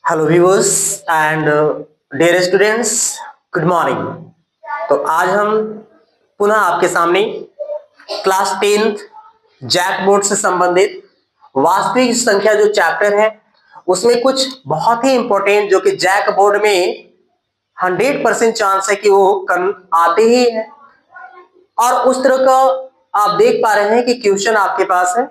Hello viewers and dear students, good morning. तो आज हम पुनः आपके सामने क्लास 10th जैक बोर्ड से संबंधित वास्तविक संख्या जो चैप्टर है उसमें कुछ बहुत ही इंपॉर्टेंट जो कि जैक बोर्ड में 100% चांस है कि वो आते ही है और उस तरह का आप देख पा रहे हैं कि क्वेश्चन आपके पास है,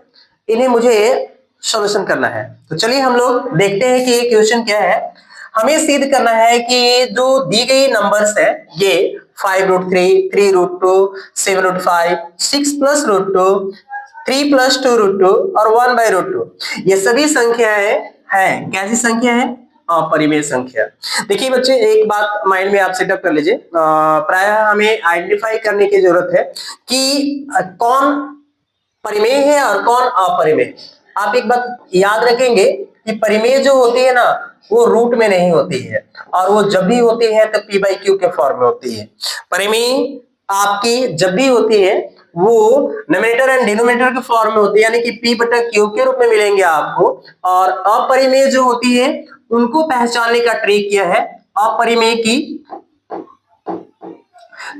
इन्हें मुझे सॉल्यूशन करना है। तो चलिए हम लोग देखते हैं कि ये क्वेश्चन क्या है। हमें सिद्ध करना है कि जो दी गई नंबर्स है ये 5√3, 3√2, 7√5, 6+√2, 3+2√2 और 1/√2 ये सभी संख्याएं हैं। कैसी संख्या है? अपरिमेय संख्या। देखिए बच्चे, एक बात माइंड में आप सेटअप कर लीजिए। प्रायः हमें आइडेंटिफाई करने की जरूरत है कि कौन परिमेय है और कौन अपरिमेय। आप एक बात याद रखेंगे कि परिमेय जो होती है ना वो रूट में नहीं होती है और वो जब भी होती है तब p/q के फॉर्म में होती है। परिमेय आपकी जब भी होती है वो न्यूमरेटर एंड डिनोमिनेटर के फॉर्म में होती है, यानी कि p/q के रूप में मिलेंगे आपको। और अपरिमेय जो होती है उनको पहचानने का ट्रिक क्या है अपरिमेय की।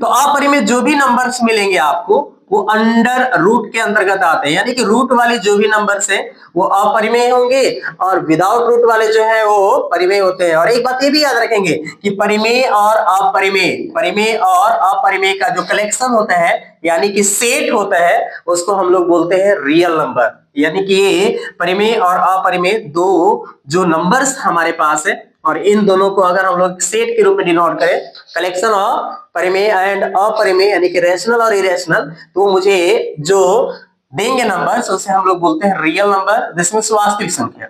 तो अपरिमेय जो भी नंबर्स मिलेंगे आपको वो अंडर रूट के अंतर्गत आते हैं, यानी कि रूट वाले जो भी नंबर्स हैं वो अपरिमेय होंगे और विदाउट रूट वाले जो है वो परिमेय होते हैं। और एक बात ये भी याद रखेंगे कि परिमेय और अपरिमेय का जो कलेक्शन होता है यानी कि सेट होता है उसको हम लोग बोलते हैं रियल नंबर। यानी कि ये परिमेय और अपरिमेय दो जो नंबर्स हमारे पास है और इन दोनों को अगर हम लोग सेट के रूप में डिनोट करें, कलेक्शन ऑफ परिमेय एंड अपरिमेय यानी कि रैशनल और इरेशनल, तो मुझे जो देंगे नंबर्स उसे हम लोग बोलते हैं रियल नंबर, जिसमें वास्तविक संख्या।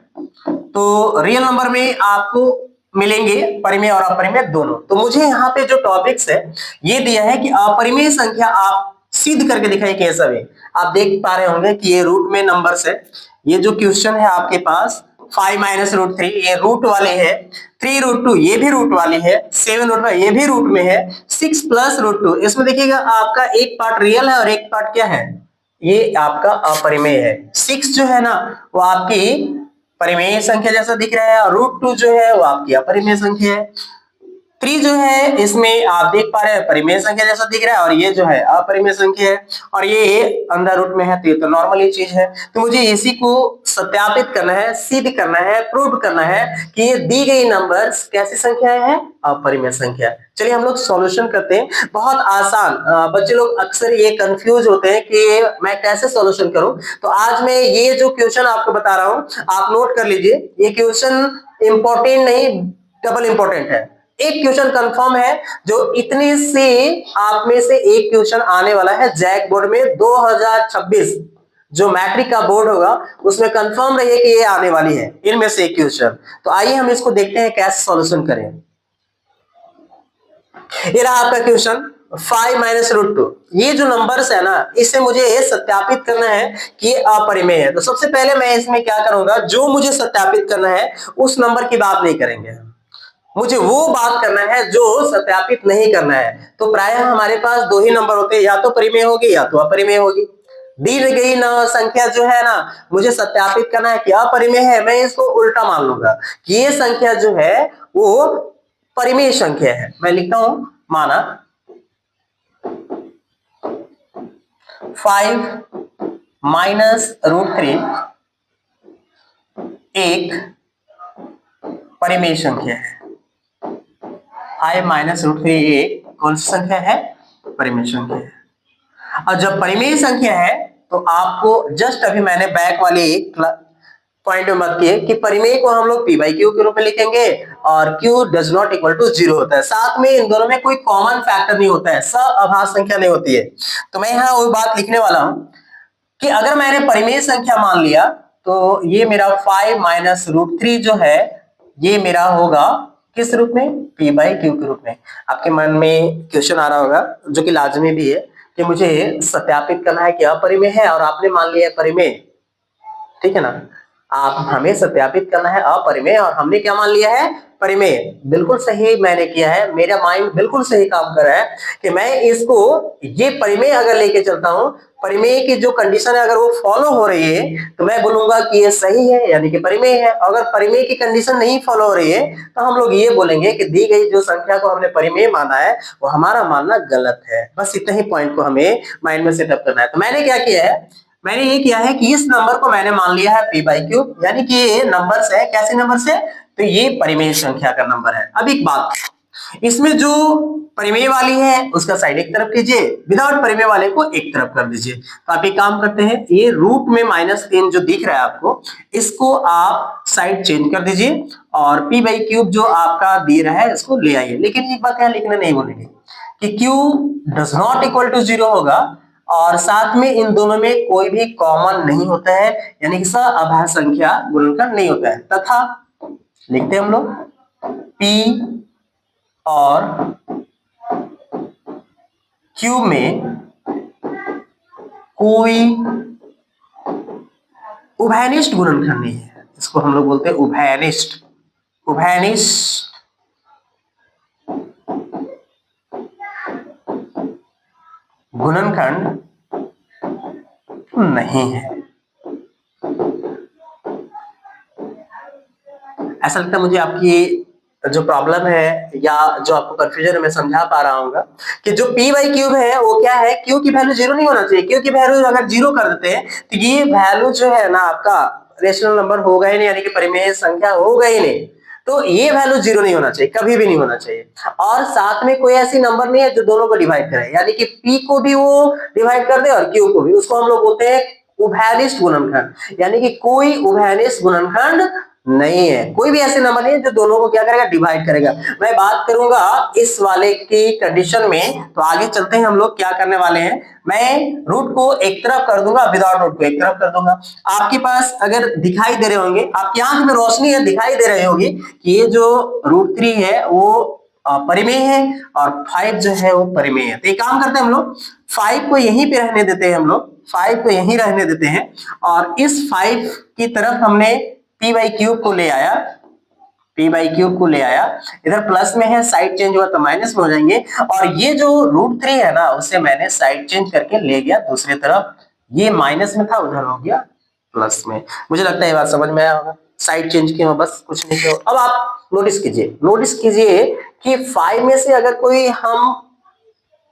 तो रियल नंबर में आपको मिलेंगे परिमेय और अपरिमेय दोनों। तो मुझे यहाँ पे जो टॉपिक्स है ये दिया है कि अपरिमेय संख्या आप सिद्ध करके दिखाइए कैसा भी। आप देख पा रहे होंगे कि ये रूट में नंबर्स है। ये जो क्वेश्चन है आपके पास 5-√3 ये रूट वाले है, 3√2 ये भी रूट वाली है, 7√5 ये भी रूट में है, 6+√2 इसमें देखिएगा आपका एक पार्ट रियल है और एक पार्ट क्या है, ये आपका अपरिमेय है। 6 जो है ना वो आपकी परिमेय संख्या जैसा दिख रहा है और √2 जो है वो आपकी अपरिमेय संख्या है। 3 जो है इसमें आप देख पा रहे हैं परिमेय संख्या जैसा दिख रहा है और ये जो है अपरिमेय संख्या है और ये अंडर रूट में है, तो ये तो नॉर्मल ही चीज है। तो मुझे इसी को सत्यापित करना है, सिद्ध करना है, प्रूव करना है कि ये दी गई नंबर्स कैसी संख्याएं हैं, अपरिमेय संख्या। चलिए हम लोग सॉल्यूशन करते हैं। बहुत आसान। बच्चे लोग अक्सर ये कंफ्यूज होते हैं कि मैं कैसे सॉल्यूशन करूं। तो आज मैं ये जो क्वेश्चन आपको बता रहा हूं आप नोट कर लीजिए। ये क्वेश्चन इंपॉर्टेंट नहीं डबल इंपॉर्टेंट है। एक क्वेश्चन कंफर्म है जो इतने से आप में से एक क्वेश्चन आने वाला है जैक बोर्ड में 2026 जो मैट्रिक का बोर्ड होगा उसमें कंफर्म रहिए कि ये आने वाली है इनमें से एक क्वेश्चन। तो आइए हम इसको देखते हैं कैसे सॉल्यूशन करें। ये रहा आपका क्वेश्चन 5-√2। ये जो नंबर्स है ना इसे मुझे सत्यापित करना है कि ये अपरिमेय है। तो सबसे पहले मैं इसमें क्या करूंगा, जो मुझे सत्यापित करना है उस नंबर की बात नहीं करेंगे, मुझे वो बात करना है जो सत्यापित नहीं करना है। तो प्रायः हमारे पास दो ही नंबर होते हैं, या तो परिमेय होगी या तो अपरिमेय होगी। दी गई ना संख्या जो है ना मुझे सत्यापित करना है कि अपरिमेय है, मैं इसको उल्टा मान लूंगा कि ये संख्या जो है वो परिमेय संख्या है। मैं लिखता हूं माना 5-√3 एक परिमेय संख्या है। 5-√3 एक कौन सी संख्या है, परिमेय संख्या है। और जब परिमेय संख्या है तो आपको जस्ट अभी मैंने बैक वाली पॉइंट में मत किए कि परिमेय को हम लोग p/q के रूप में लिखेंगे और q does not equal to 0 होता है। साथ में इन दोनों में कोई कॉमन फैक्टर नहीं होता है, सअभाज्य संख्या नहीं होती है। तो मैं यहाँ वो बात लिखने वाला हूं कि अगर मैंने परिमेय संख्या मान लिया तो ये मेरा 5-√3 जो है ये मेरा होगा किस रूप में, p/q के रूप में। आपके मन में क्वेश्चन आ रहा होगा जो कि लाजमी भी है कि मुझे सत्यापित करना है कि अपरिमेय है और आपने मान लिया है परिमेय, ठीक है ना। आप हमें सत्यापित करना है अपरिमेय और हमने क्या मान लिया है, परिमेय। बिल्कुल सही मैंने किया है, मेरा माइंड बिल्कुल सही काम कर रहा है कि मैं इसको ये परिमेय अगर लेके चलता हूं परिमेय की जो कंडीशन है अगर वो फॉलो हो रही है तो मैं बोलूंगा कि ये सही है, यानी कि परिमेय है। अगर परिमेय की कंडीशन नहीं फॉलो हो रही है तो हम लोग ये बोलेंगे कि दी गई जो संख्या को हमने परिमेय माना है वो हमारा मानना गलत है। बस इतना ही पॉइंट को हमें माइंड में सेटअप करना है। तो मैंने क्या किया है, मैंने ये किया है कि इस नंबर को मैंने मान लिया है p बाई क्यूब, यानी कि ये नंबर है। कैसे नंबर है? तो ये परिमेय संख्या का नंबर है। अब एक बात, इसमें जो परिमेय वाली है उसका साइड एक तरफ कीजिए, विदाउट परिमेय वाले को एक तरफ कर दीजिए। तो आप एक काम करते हैं, ये रूट में -3 जो दिख रहा है आपको, इसको आप साइड चेंज कर दीजिए और p बाई क्यूब जो आपका दे रहा है इसको ले आइए। लेकिन एक बात यहाँ लिखना नहीं बोलेंगे कि q does not equal to 0 होगा और साथ में इन दोनों में कोई भी कॉमन नहीं होता है, यानी कि सअभाज्य संख्या गुणनखंड नहीं होता है। तथा लिखते हैं हम लोग p और Q में कोई उभयनिष्ठ गुणनखंड नहीं है। इसको हम लोग बोलते हैं उभयनिष्ठ गुणनखंड नहीं है। ऐसा लगता है मुझे आपकी जो प्रॉब्लम है या जो आपको कंफ्यूजन है मैं समझा पा रहा हूँ कि जो p बाई क्यूब है वो क्या है, q की वैल्यू 0 नहीं होना चाहिए। q की वैल्यू अगर 0 कर देते हैं तो ये वैल्यू जो है ना आपका रेशनल नंबर होगा ही नहीं, यानी कि परिमेय संख्या होगा ही नहीं। तो ये वैल्यू 0 नहीं होना चाहिए, कभी भी नहीं होना चाहिए। और साथ में कोई ऐसी नंबर नहीं है जो दोनों को डिवाइड करे, यानी कि p को भी वो डिवाइड कर दे और q को भी। उसको हम लोग बोलते हैं उभयनिष्ठ गुणनखंड, यानी कि कोई उभयनिष्ठ गुणनखंड नहीं है। कोई भी ऐसे नंबर नहीं है जो दोनों को क्या करेगा, डिवाइड करेगा। मैं बात करूंगा इस वाले की कंडीशन में। तो आगे चलते हैं, हम लोग क्या करने वाले हैं, मैं रूट को एक तरफ कर दूंगा, विदाउट रूट को एक तरफ कर दूंगा। आपके पास अगर दिखाई दे रहे होंगे, आपकी आंख में रोशनी है, दिखाई दे रही होगी कि ये जो √3 है वो परिमेय है और 5 जो है वो परिमेय है। तो एक काम करते हैं हम लोग, 5 को यहीं पे रहने देते हैं, हम लोग 5 को यहीं रहने देते हैं और इस 5 की तरफ हमने p बाई क्यूब को ले आया, इधर प्लस में है, साइड चेंज हुआ तो माइनस में हो जाएंगे। और ये जो √3 है ना उसे मैंने साइड चेंज करके ले गया दूसरी तरफ, ये माइनस में था उधर हो गया प्लस में। मुझे लगता है ये बात समझ में आया होगा। साइड चेंज किया, बस कुछ नहीं किया। अब आप नोटिस कीजिए कि 5 में से अगर कोई हम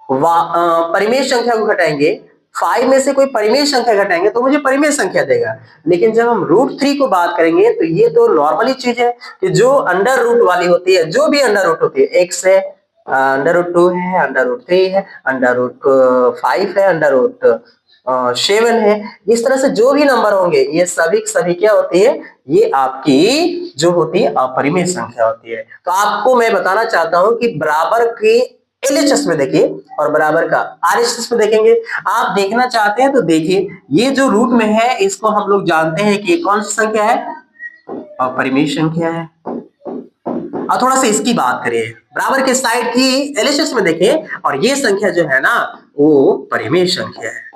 परिमेय संख्या को घटाएंगे, 5 में से कोई परिमेय संख्या घटाएंगे तो मुझे परिमेय संख्या देगा। लेकिन जब हम √3 को बात करेंगे तो ये तो नॉर्मली चीज है कि जो अंडर रूट वाली होती है, जो भी अंडर रूट होती है, x है, √2 है, √3 है, √5 है, √7 है, इस तरह से जो भी नंबर होंगे ये सभी क्या होती है, ये आपकी जो होती है अपरिमेय संख्या होती है। तो आपको मैं बताना चाहता हूं कि बराबर की LHS में देखिए और बराबर का RHS में देखेंगे। आप देखना चाहते हैं तो देखिए, ये जो रूट में है इसको हम लोग जानते हैं कि कौन सी संख्या है, अपरिमेय संख्या है। और थोड़ा सा इसकी बात करिए, बराबर के साइड की LHS में देखिए और ये संख्या जो है ना वो परिमेय संख्या है।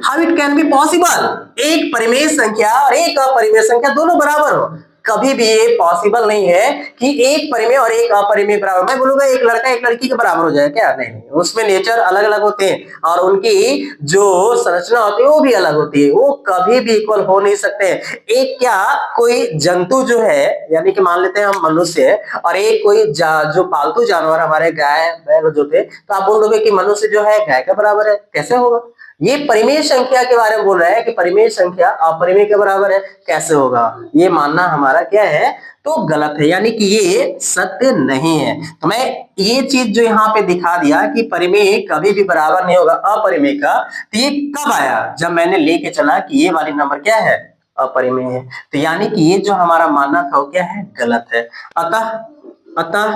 How it can be possible, एक परिमेय संख्या और एक अपरिमेय संख्या दोनों बराबर हो? कभी भी ये पॉसिबल नहीं है कि एक परिमेय और एक अपरिमेय बराबर। मैं बोलूंगा एक लड़का एक लड़की के बराबर हो जाए क्या? नहीं, उसमें नेचर अलग अलग होते हैं और उनकी जो संरचना होती है वो भी अलग होती है, वो कभी भी इक्वल हो नहीं सकते। एक क्या कोई जंतु जो है, यानी कि मान लेते हैं हम मनुष्य और एक कोई जो पालतू जानवर हमारे गाय बैल जो थे, तो आप बोल दोगे कि मनुष्य जो है गाय के बराबर है, कैसे होगा? ये परिमेय संख्या के बारे में बोल रहा है कि परिमेय संख्या अपरिमेय के बराबर है, कैसे होगा? ये मानना हमारा क्या है, तो गलत है, यानी कि ये सत्य नहीं है। तो मैं ये चीज जो यहाँ पे दिखा दिया कि परिमेय कभी भी बराबर नहीं होगा अपरिमेय का, तो ये कब आया? जब मैंने लेके चला कि ये वाली नंबर क्या है, अपरिमेय है। तो यानी कि ये जो हमारा मानना था वो क्या है, गलत है। अतः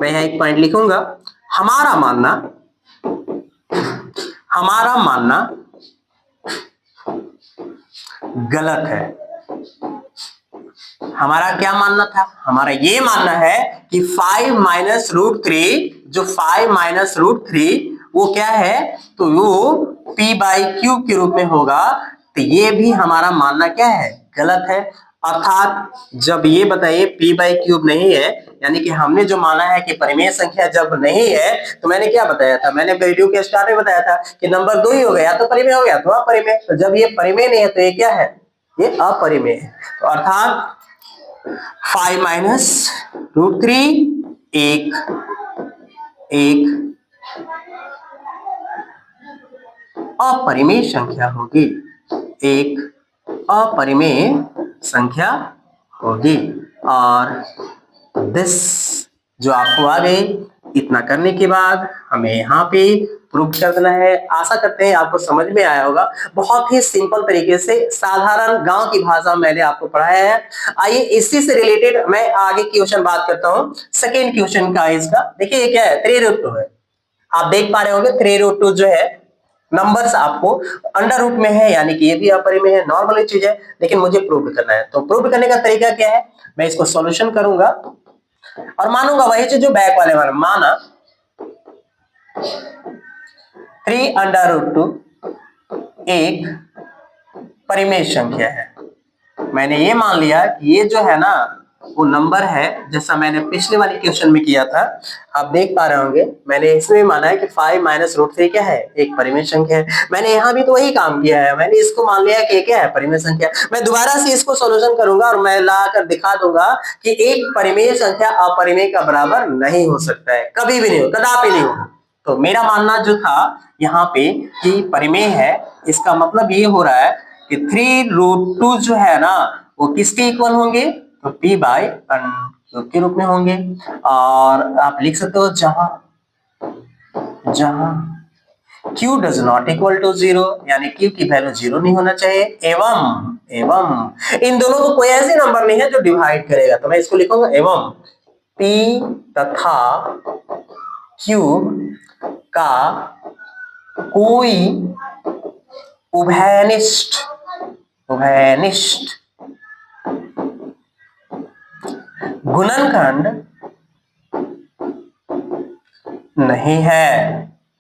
मैं यहाँ एक पॉइंट लिखूंगा, हमारा मानना गलत है। हमारा क्या मानना था? हमारा ये मानना है कि 5 माइनस √3, जो 5 माइनस √3 वो क्या है, तो वो p बाई क्यूब के रूप में होगा। तो ये भी हमारा मानना क्या है, गलत है। अर्थात जब ये बताइए p बाई क्यूब नहीं है, यानी कि हमने जो माना है कि परिमेय संख्या जब नहीं है, तो मैंने क्या बताया था, मैंने वीडियो के स्टार्ट में बताया था कि नंबर 2 ही हो गया तो परिमेय हो गया, तो अपरिमेय। तो जब ये परिमेय नहीं है तो ये क्या है, ये अपरिमेय है। तो अर्थात 5 माइनस रूट 3 एक अपरिमेय संख्या होगी, एक अपरिमेय संख्या होगी। और दिस जो आपको आ गई, इतना करने के बाद हमें यहाँ पे प्रूव कर देना है। आशा करते हैं आपको समझ में आया होगा। बहुत ही सिंपल तरीके से साधारण गांव की भाषा में मैंने आपको पढ़ाया है। आइए इसी से रिलेटेड मैं आगे क्वेश्चन बात करता हूँ। सेकेंड क्वेश्चन का इसका देखिए, ये क्या है, 3√2 है। आप देख पा रहे होंगे 3√2 जो है नंबर्स आपको अंडर रूट में है, यानी कि ये भी अपरिमेय है, नॉर्मल चीज है, लेकिन मुझे प्रूव करना है। तो प्रूव करने का तरीका क्या है, मैं इसको सॉल्यूशन करूंगा और मानूंगा वही चीज जो बैक वाले बार माना, 3√2 एक परिमेय संख्या है। मैंने ये मान लिया कि ये जो है ना वो नंबर है, जैसा मैंने पिछले वाले क्वेश्चन में किया था। आप देख पा रहे होंगे मैंने इसमें माना है कि 5 माइनस रूट 3 क्या है, एक परिमेय संख्या है। मैंने यहाँ भी तो वही काम किया है, मैंने इसको मान लिया कि क्या है, परिमेय संख्या। मैं दोबारा से इसको सॉल्यूशन करूंगा और मैं ला कर दिखा दूंगा कि एक परिमेय संख्या अपरिमेय का बराबर नहीं हो सकता है, कभी भी नहीं हो, कदापि नहीं होगा। तो मेरा मानना जो था यहाँ पे कि परिमेय है, इसका मतलब ये हो रहा है कि 3√2 जो है ना वो किसके इक्वल होंगे, तो p बाई क्यूब के रूप में होंगे। और आप लिख सकते हो जहां q does not equal to 0, यानी q की वैल्यू 0 नहीं होना चाहिए, एवं इन दोनों को कोई ऐसे नंबर नहीं है जो डिवाइड करेगा। तो मैं इसको लिखूंगा एवं p तथा q का कोई उभयनिष्ठ गुणनखंड नहीं है,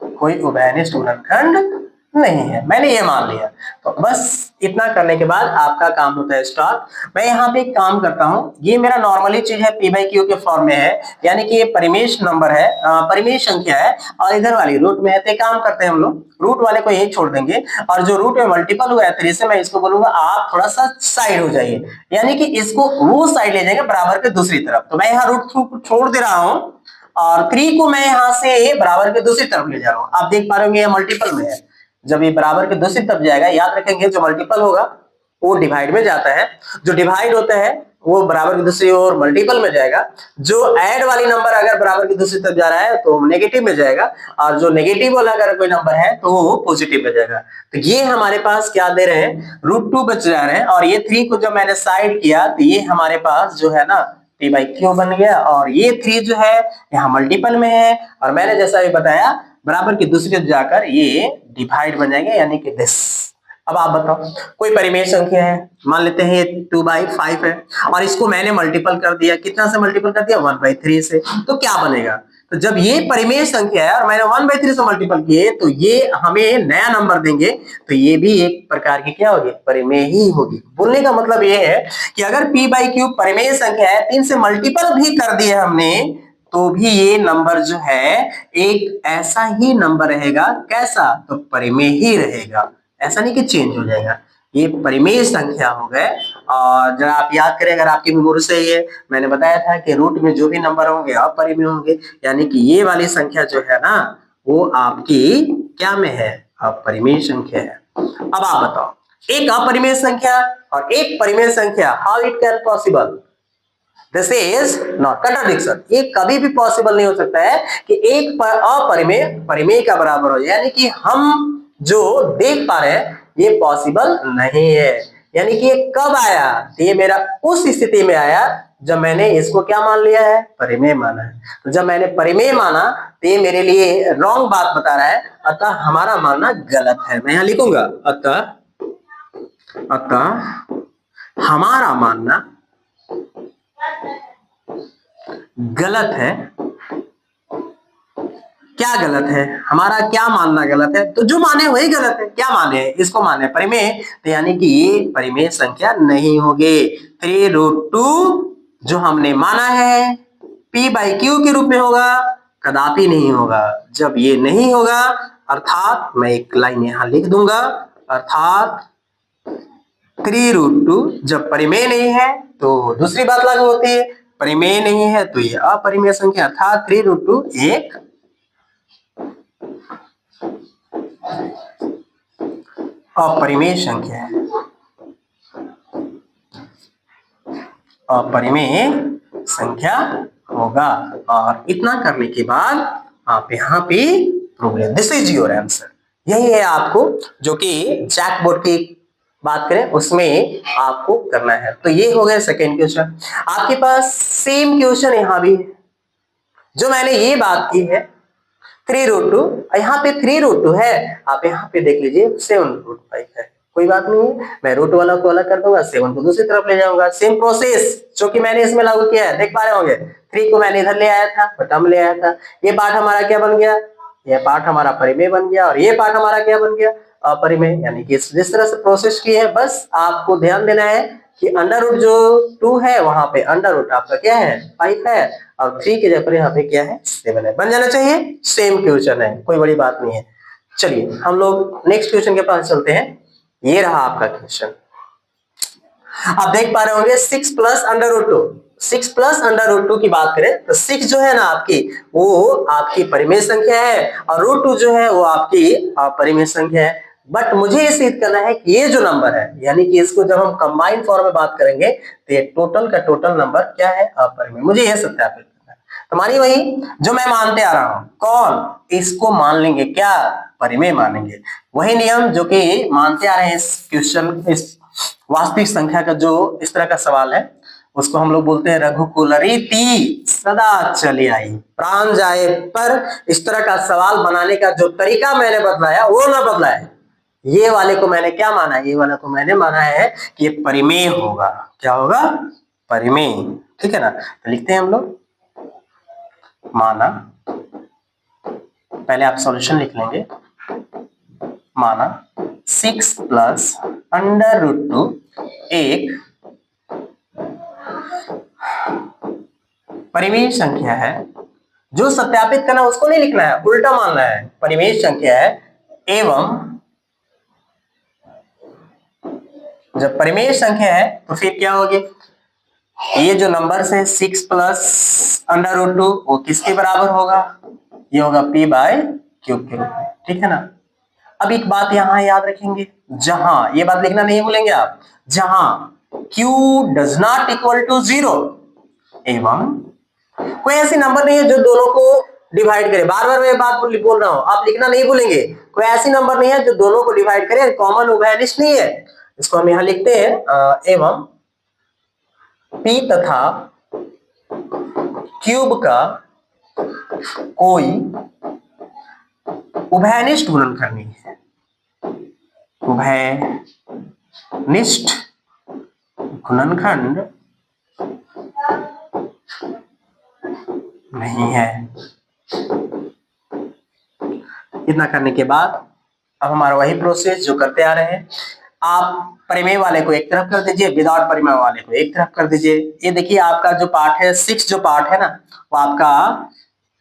कोई उभयनिष्ठ गुणनखंड नहीं है, मैंने ये मान लिया। तो बस इतना करने के बाद आपका काम होता है स्टार्ट। मैं यहाँ पे एक काम करता हूँ, ये मेरा नॉर्मली चीज है p बाई क्यू के फॉर्म में है, यानी कि ये परिमेय नंबर है, परिमेय संख्या है, और इधर वाली रूट में है। तो काम करते हैं हम लोग, रूट वाले को यही छोड़ देंगे, और जो रूट में मल्टीपल हुआ है 3 से, मैं इसको बोलूंगा आप थोड़ा सा साइड हो जाइए, यानी कि इसको वो साइड ले जाएंगे बराबर के दूसरी तरफ। तो मैं यहाँ रूट छोड़ दे रहा हूँ और 3 को मैं यहाँ से बराबर के दूसरी तरफ ले जा रहा हूँ। आप देख पा रहे होंगे ये मल्टीपल में है, जब ये बराबर के दूसरी तरफ जाएगा, याद रखेंगे जो मल्टीपल होगा वो डिवाइड में जाता है, जो डिवाइड होता है वो बराबर की दूसरी ओर मल्टीपल में जाएगा, जो ऐड वाली नंबर अगर बराबर की दूसरी तरफ जा रहा है तो नेगेटिव में जाएगा, और जो नेगेटिव वाला अगर कोई नंबर है तो वो पॉजिटिव में जाएगा। तो ये हमारे पास क्या दे रहे हैं, √2 बच जा रहे हैं, और ये 3 को जब मैंने साइड किया तो ये हमारे पास जो है ना p बाई क्यू बन गया, और ये 3 जो है यहाँ मल्टीपल में है, और मैंने जैसा भी बताया बराबर की दूसरी तरफ जाकर ये डिवाइड बन जाएंगे, यानी कि दिस। अब आप बताओ कोई परिमेय संख्या है, मान लेते हैं ये 2/5 है, और इसको मैंने मल्टीपल कर दिया, कितना से मल्टीपल कर दिया, 1/3 से। तो क्या बनेगा, तो जब ये परिमेय संख्या है और मैंने 1/3 से मल्टीपल किए तो ये हमें नया नंबर देंगे, तो ये भी एक प्रकार की क्या होगी, परिमेय ही होगी। बोलने का मतलब ये है कि अगर p बाई क्यूब परिमेय संख्या है, 3 से मल्टीपल भी कर दिया हमने, तो भी ये नंबर जो है एक ऐसा ही नंबर रहेगा, कैसा, तो परिमेय ही रहेगा, ऐसा नहीं कि चेंज हो जाएगा। ये परिमेय संख्या हो गए। और जरा आप याद करें, अगर आपकी मेमोरी सही है, मैंने बताया था कि रूट में जो भी नंबर होंगे अपरिमेय होंगे, यानी कि ये वाली संख्या जो है ना वो आपकी क्या में है, अपरिमेय संख्या है। अब आप बताओ एक अपरिमेय संख्या और एक परिमेय संख्या, how it can possible, this is not contradiction. ये कभी भी पॉसिबल नहीं हो सकता है कि एक अपरिमेय परिमेय का बराबर हो, यानी कि हम जो देख पा रहे हैं ये पॉसिबल नहीं है। यानी कि ये कब आया, ये मेरा उस स्थिति में आया जब मैंने इसको क्या मान लिया है, परिमेय माना है। तो जब मैंने परिमेय माना तो ये मेरे लिए रॉन्ग बात बता रहा है, अतः हमारा मानना गलत है। मैं यहां लिखूंगा अतः हमारा मानना गलत है, क्या गलत है, हमारा क्या मानना गलत है, तो जो माने वही गलत है। क्या माने, इसको माने परिमेय, तो यानी कि ये परिमेय संख्या नहीं होगी। 3√2 जो हमने माना है p/q के रूप में होगा, कदापि नहीं होगा। जब ये नहीं होगा अर्थात मैं एक लाइन यहां लिख दूंगा, अर्थात 3√2 जब परिमेय नहीं है तो दूसरी बात लागू होती है, परिमेय नहीं है तो ये अपरिमेय संख्या, अर्थात 3√2 एक अपरिमेय संख्या है, अपरिमेय संख्या होगा। और इतना करने के बाद आप यहाँ पे prove, this is your answer. यही है आपको जो कि जैक बोर्ड की बात करें उसमें आपको करना है। तो ये हो गया सेकेंड क्वेश्चन। आपके पास सेम क्वेश्चन यहाँ भी है, जो मैंने ये बात की है 3√2, यहाँ पे 3√2 है, आप यहाँ पे देख लीजिए 7√5 है, कोई बात नहीं है, मैं रूट वाला को अलग कर दूंगा, 7 को दूसरी तरफ ले जाऊंगा। सेम प्रोसेस जो कि मैंने इसमें लागू किया है, देख पा रहे होंगे। 3 को मैंने इधर ले आया था, बटम ले आया था, ये पार्ट हमारा क्या बन गया, ये पार्ट हमारा परिमेय बन गया, और ये पार्ट हमारा क्या बन गया, अपरिमेय। यानी कि जिस तरह से प्रोसेस की है, बस आपको ध्यान देना है कि अंडर रूट जो 2 है वहां पे अंडर रूट आपका क्या है 5 है, और 3 के जगह यहाँ पे क्या है 7 है, बन जाना चाहिए। सेम क्वेश्चन है, कोई बड़ी बात नहीं है। चलिए हम लोग नेक्स्ट क्वेश्चन के पास चलते हैं। ये रहा आपका क्वेश्चन, आप देख पा रहे होंगे 6 plus under root 2, 6 plus under root 2 की बात करें तो 6 जो है ना आपकी, वो आपकी परिमेय संख्या है, और रूट 2 जो है वो आपकी अपरिमेय संख्या है। बट मुझे ये सिद्ध करना है कि ये जो नंबर है, यानी कि इसको जब हम कंबाइंड फॉर्म में बात करेंगे तो ये टोटल का टोटल नंबर क्या है, अपरिमेय। मुझे यह सत्यापित करना है। तो मानिए वही जो मैं मानते आ रहा हूं, कौन, इसको मान लेंगे क्या, परिमेय मानेंगे। वही नियम जो कि मानते आ रहे हैं इस क्वेश्चन, इस वास्तविक संख्या का जो इस तरह का सवाल है उसको हम लोग बोलते हैं रघुकुल रीति सदा चली आई। प्राण जाए पर इस तरह का सवाल बनाने का जो तरीका मैंने बदलाया वो ना बदला है। ये वाले को मैंने क्या माना है, ये वाला को मैंने माना है कि ये परिमेय होगा। क्या होगा, परिमेय, ठीक है ना। तो लिखते हैं हम लोग, माना, पहले आप सॉल्यूशन लिख लेंगे, माना 6 प्लस अंडर रूट 2 एक परिमेय संख्या है। जो सत्यापित करना उसको नहीं लिखना है, उल्टा मानना है, परिमेय संख्या है एवं, जब परिमेय संख्या है तो फिर क्या होगी, ये जो नंबर है 6 प्लस अंडर रूट 2 वो किसके बराबर होगा, ये होगा p/q के रूप में, ठीक है ना। अब एक बात यहां याद रखेंगे, जहां, ये बात लिखना नहीं भूलेंगे आप, जहां q does not equal to 0 एवं कोई ऐसी नंबर नहीं है जो दोनों को डिवाइड करे, बार बार मैं बात बोल रहा हूं, आप लिखना नहीं भूलेंगे, कोई ऐसी नंबर नहीं है जो दोनों को डिवाइड करे, कॉमन उभयनिष्ठ नहीं है। इसको हम यहां लिखते हैं एवं p तथा क्यूब का कोई उभयनिष्ठ गुणनखंड नहीं है, उभयनिष्ठ गुणनखंड नहीं है। इतना करने के बाद अब हमारा वही प्रोसेस जो करते आ रहे हैं, आप परिमेय वाले को एक तरफ कर दीजिए, विदाउट परिमेय वाले को एक तरफ कर दीजिए। ये देखिए आपका जो पार्ट है 6 जो पार्ट है ना वो आपका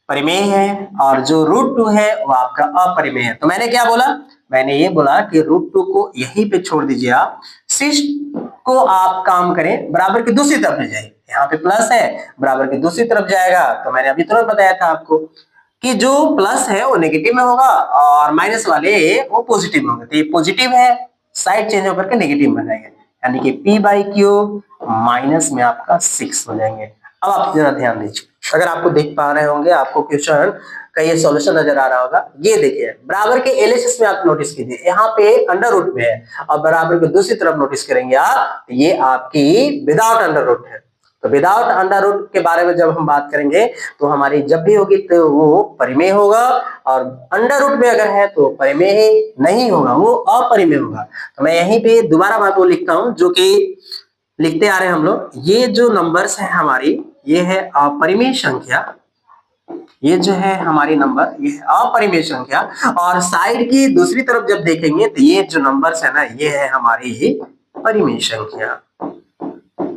परिमेय है, और जो रूट 2 है वो आपका अपरिमेय है। तो मैंने क्या बोला, मैंने ये बोला कि रूट 2 को यहीं पे छोड़ दीजिए, आप 6 को आप काम करें बराबर की दूसरी तरफ ले जाइए, यहाँ पे प्लस है बराबर की दूसरी तरफ जाएगा। तो मैंने अभी तुरंत बताया था आपको कि जो प्लस है वो नेगेटिव में होगा और माइनस वाले वो पॉजिटिव में होंगे। तो ये पॉजिटिव है, साइड चेंज होकर के नेगेटिव बन जाएंगे, यानी कि p/q माइनस में आपका 6 हो जाएंगे। अब आप जरा ध्यान दीजिए, अगर आपको देख पा रहे होंगे, आपको क्वेश्चन का ये सॉल्यूशन नजर आ रहा होगा। ये देखिए बराबर के एलएचएस में आप नोटिस कीजिए, यहाँ पे अंडर रूट में है, और बराबर के दूसरी तरफ नोटिस करेंगे आप, ये आपकी विदाउट अंडर रूट है। तो विदाउट अंडर रूट के बारे में जब हम बात करेंगे तो हमारी जब भी होगी तो वो परिमेय होगा, और अंडर रूट में अगर है तो परिमेय नहीं होगा, वो अपरिमेय होगा। तो मैं यहीं पे दोबारा बात को लिखता हूं जो कि लिखते आ रहे हैं हम लोग, ये जो नंबर्स है हमारी, ये है अपरिमेय संख्या, ये जो है हमारी नंबर, ये अपरिमेय संख्या, और साइड की दूसरी तरफ जब देखेंगे तो ये जो नंबर्स है ना, ये है हमारी परिमेय संख्या।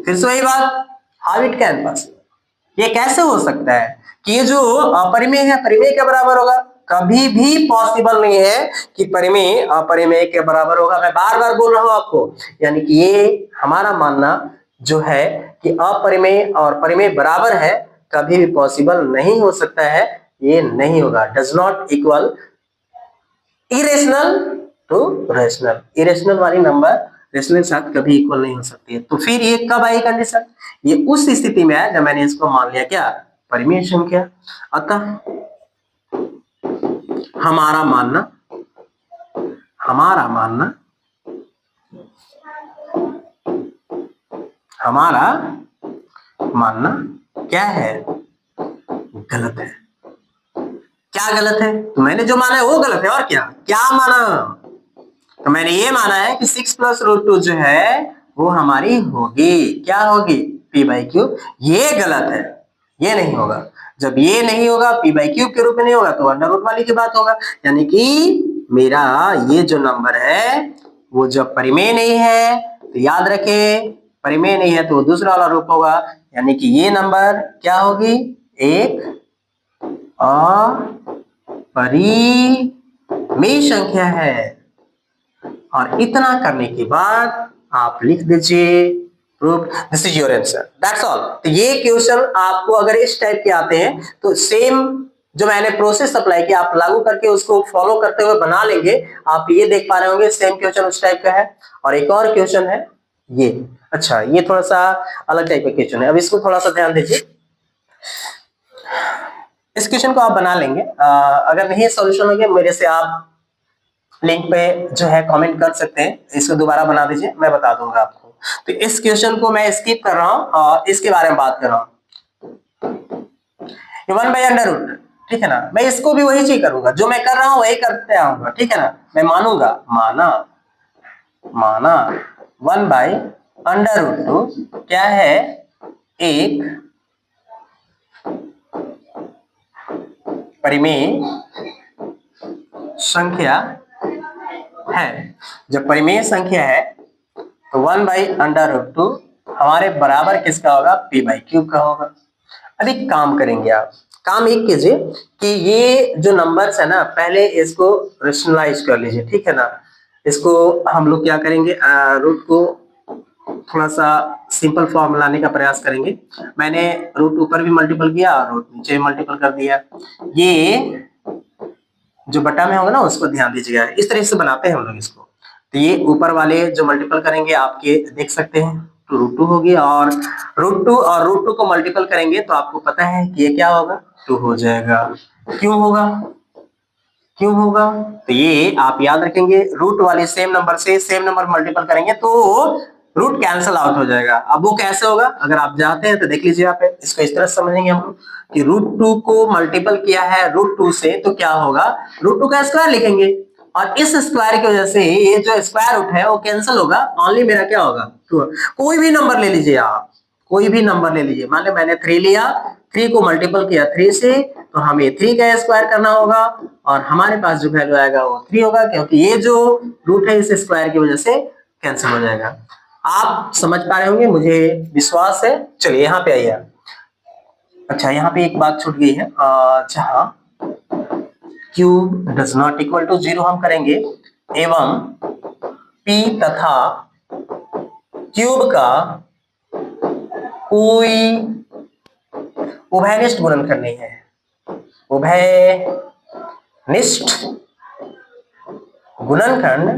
फिर से वही बात, हाउ इट कैन पॉसिबल, ये कैसे हो सकता है कि ये जो अपरिमेय है परिमेय के बराबर होगा? कभी भी पॉसिबल नहीं है कि परिमेय अपरिमेय के बराबर होगा। मैं बार बार बोल रहा हूं आपको, यानी कि ये हमारा मानना जो है कि अपरिमेय और परिमेय बराबर है, कभी भी पॉसिबल नहीं हो सकता है, ये नहीं होगा। Does not equal irrational to rational, irrational वाली नंबर रेशनल के साथ कभी इक्वल नहीं हो सकती है। तो फिर ये कब आई कंडीशन? ये उस स्थिति में है जब मैंने इसको मान लिया क्या, परिमेय संख्या। अतः हमारा मानना क्या है, गलत है। क्या गलत है? तो मैंने जो माना है वो गलत है, और क्या माना? तो मैंने ये माना है कि 6 + √2 जो है वो हमारी होगी, क्या होगी, p/q। ये गलत है, ये नहीं होगा। जब ये नहीं होगा, p/q के रूप में नहीं होगा, तो अंडर रूट वाली की बात होगा। यानी कि मेरा ये जो नंबर है वो जब परिमेय नहीं है, तो याद रखे परिमेय नहीं है तो वो दूसरा वाला रूप होगा। यानी कि ये नंबर क्या होगी, एक अपरिमेय संख्या है। और इतना करने के बाद आप लिख दीजिए proof, this is your answer, that's all. तो ये क्वेश्चन आपको अगर इस टाइप के आते हैं तो सेम जो मैंने प्रोसेस अप्लाई किया आप लागू करके उसको फॉलो करते हुए बना लेंगे। आप ये देख पा रहे होंगे सेम क्वेश्चन उस टाइप का है। और एक और क्वेश्चन है ये, अच्छा ये थोड़ा सा अलग टाइप का क्वेश्चन है, अब इसको थोड़ा सा ध्यान दीजिए। इस क्वेश्चन को आप बना लेंगे, अगर नहीं सॉल्यूशन हो गया मेरे से आप लिंक पे जो है कमेंट कर सकते हैं, इसको दोबारा बना दीजिए, मैं बता दूंगा आपको। तो इस क्वेश्चन को मैं स्किप कर रहा हूं और इसके बारे में बात कर रहा हूं, 1/√, ठीक है ना। मैं इसको भी वही चीज करूंगा, जो मैं कर रहा हूं वही करते आऊंगा, ठीक है ना। मैं मानूंगा, माना 1/√2 क्या है, एक परिमेय संख्या है। जब परिमेय संख्या है तो 1/√2 हमारे बराबर किसका होगा, p/q का होगा। अब एक काम करेंगे, आप काम एक कीजिए कि ये जो नंबर्स है ना, पहले इसको रेशनलाइज कर लीजिए, ठीक है ना। इसको हम लोग क्या करेंगे, रूट को थोड़ा सा सिंपल फॉर्म लाने का प्रयास करेंगे। मैंने रूट ऊपर भी मल्टीपल किया और रूट नीचे भी मल्टीपल कर दिया। ये जो बटा में होगा ना उसको ध्यान दीजिएगा, इस तरह से बनाते हैं हम लोग इसको। तो ये ऊपर वाले जो मल्टीपल करेंगे आपके देख सकते हैं, तो √2 होगी, और √2 को मल्टीपल करेंगे तो आपको पता है कि ये क्या होगा, 2 हो जाएगा। क्यों होगा? तो ये आप याद रखेंगे, रूट वाले सेम नंबर से सेम नंबर मल्टीपल करेंगे तो रूट कैंसिल आउट हो जाएगा। अब वो कैसे होगा, अगर आप जानते हैं तो देख लीजिए, आप इसको इस तरह समझेंगे हम कि √2 को मल्टीपल किया है √2 से, तो क्या होगा, √2 का स्क्वायर लिखेंगे, और इस स्क्वायर की वजह से ये जो स्क्वायर रूट है वो कैंसिल होगा, ओनली मेरा क्या होगा 2। कोई भी नंबर ले लीजिए आप, कोई भी नंबर ले लीजिए, मान लो मैंने 3 लिया, 3 को मल्टीपल किया 3 से, तो हमें 3 का स्क्वायर करना होगा और हमारे पास जो वैल्यू आएगा वो 3 होगा, क्योंकि ये जो रूट है इस स्क्वायर की वजह से कैंसिल हो जाएगा। आप समझ पा रहे होंगे, मुझे विश्वास है। चलिए यहाँ पे आइए। अच्छा यहाँ पे एक बात छूट गई है, जहां Q does not equal to 0 हम करेंगे एवं p तथा क्यूब का कोई उभयनिष्ठ गुणनखंड नहीं है, उभयनिष्ठ गुणनखंड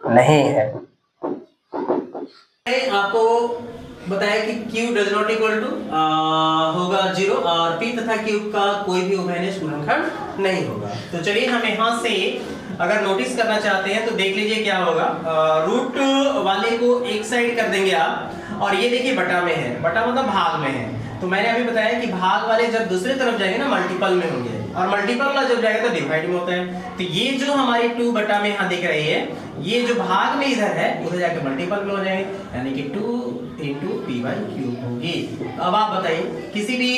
नहीं है। आपको बताया कि q does not equal to होगा 0 और p तथा q का कोई भी उभयनिष्ठ गुणनखंड नहीं होगा। तो चलिए हम यहाँ से अगर नोटिस करना चाहते हैं तो देख लीजिए क्या होगा, रूट वाले को एक साइड कर देंगे आप, और ये देखिए बटा में है, बटा मतलब भाग में है। तो मैंने अभी बताया कि भाग वाले जब दूसरी तरफ जाएंगे ना मल्टीपल में होंगे, और मल्टीपल वाला जब जाएगा तो डिवाइड में होता है। तो ये जो हमारी 2 बटा में यहाँ दिख रही है, ये जो भाग में इधर है उधर जाके मल्टीपल में हो जाएंगे, यानी कि 2 into p/q होगी। अब आप बताइए किसी भी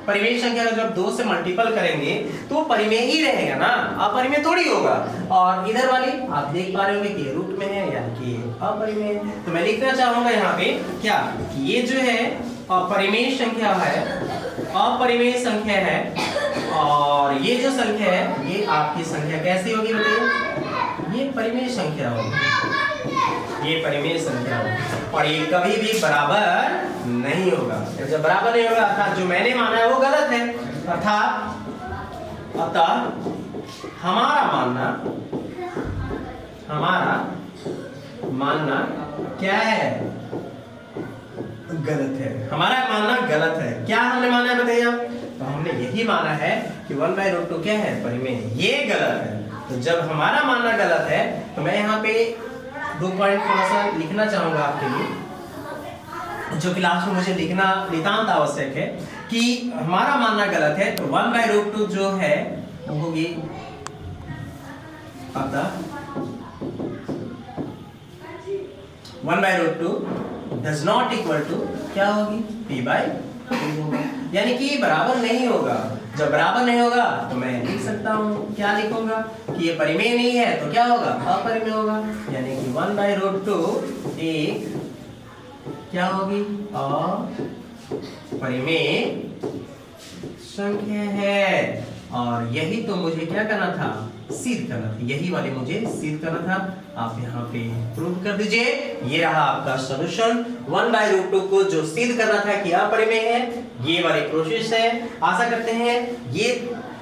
परिमेय संख्या को जब 2 से मल्टीपल करेंगे तो परिमेय ही रहेगा ना, अपरिमेय थोड़ी होगा। और इधर वाली आप देख पा रहे होंगे कि रूट में है, यानी कि अपरिमेय। तो मैं लिखना चाहूंगा यहाँ पे क्या कि ये जो है अपरिमेय संख्या है, अपरिमेय संख्या है, और ये जो संख्या है ये आपकी संख्या कैसी होगी बताइए, ये परिमेय संख्या होगी, ये परिमेय संख्या होगी। और ये कभी भी बराबर नहीं होगा। जब बराबर नहीं होगा अर्थात जो मैंने माना है वो गलत है, अर्थात अतः हमारा मानना क्या है, गलत है। हमारा मानना गलत है। क्या हमने माना है बताइए आप? तो हमने यही माना है कि 1/√2 क्या है, परिमेय, ये गलत है। तो जब हमारा मानना गलत है तो मैं यहाँ पे 2 पॉइंट थोड़ा सा लिखना चाहूंगा आपके लिए, जो क्लास में मुझे लिखना नितांत आवश्यक है कि हमारा मानना गलत है। तो 1/√2 जो है वो होगी अतः 1/√2 does not equal to क्या होगी, p/2 होगा, यानी कि बराबर नहीं होगा। जब बराबर नहीं होगा तो मैं लिख सकता हूँ, क्या लिखूंगा कि ये परिमेय नहीं है तो क्या होगा, अपरिमेय होगा, यानी कि 1/√2 एक क्या होगी, अपरिमेय संख्या है। और यही तो मुझे क्या करना था, सिद्ध करना था, यही वाली मुझे सिद्ध करना था। आप यहाँ पे प्रूव कर दीजिए। ये रहा आपका सॉल्यूशन, 1/√2 को जो सिद्ध करना था कि अपरिमेय है, ये वाली प्रोसेस है। आशा करते हैं ये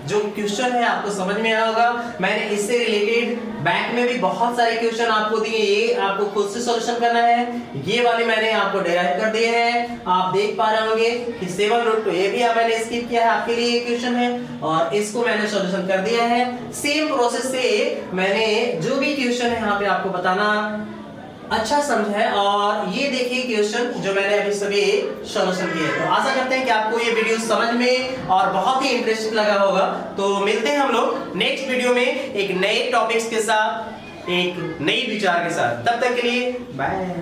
जो क्वेश्चन है आपको समझ में आया होगा। मैंने इससे रिलेटेड बैंक में भी बहुत सारे क्वेश्चन आपको दिए, ये आपको खुद से सॉल्यूशन करना है। ये वाले मैंने आपको डिराइव कर दिए हैं, आप देख पा रहे होंगे कि 7√2 ये भी मैंने स्किप किया है, आपके लिए ये क्वेश्चन है और इसको मैंने सॉल्यूशन कर दिया है। सेम प्रोसेस से मैंने जो भी क्वेश्चन है यहाँ पे आपको बताना अच्छा समझा है। और ये देखिए क्वेश्चन जो मैंने अभी सभी सॉल्यूशन किए। तो आशा करते हैं कि आपको ये वीडियो समझ में और बहुत ही इंटरेस्टिंग लगा होगा। तो मिलते हैं हम लोग नेक्स्ट वीडियो में एक नए टॉपिक्स के साथ, एक नई विचार के साथ। तब तक के लिए बाय।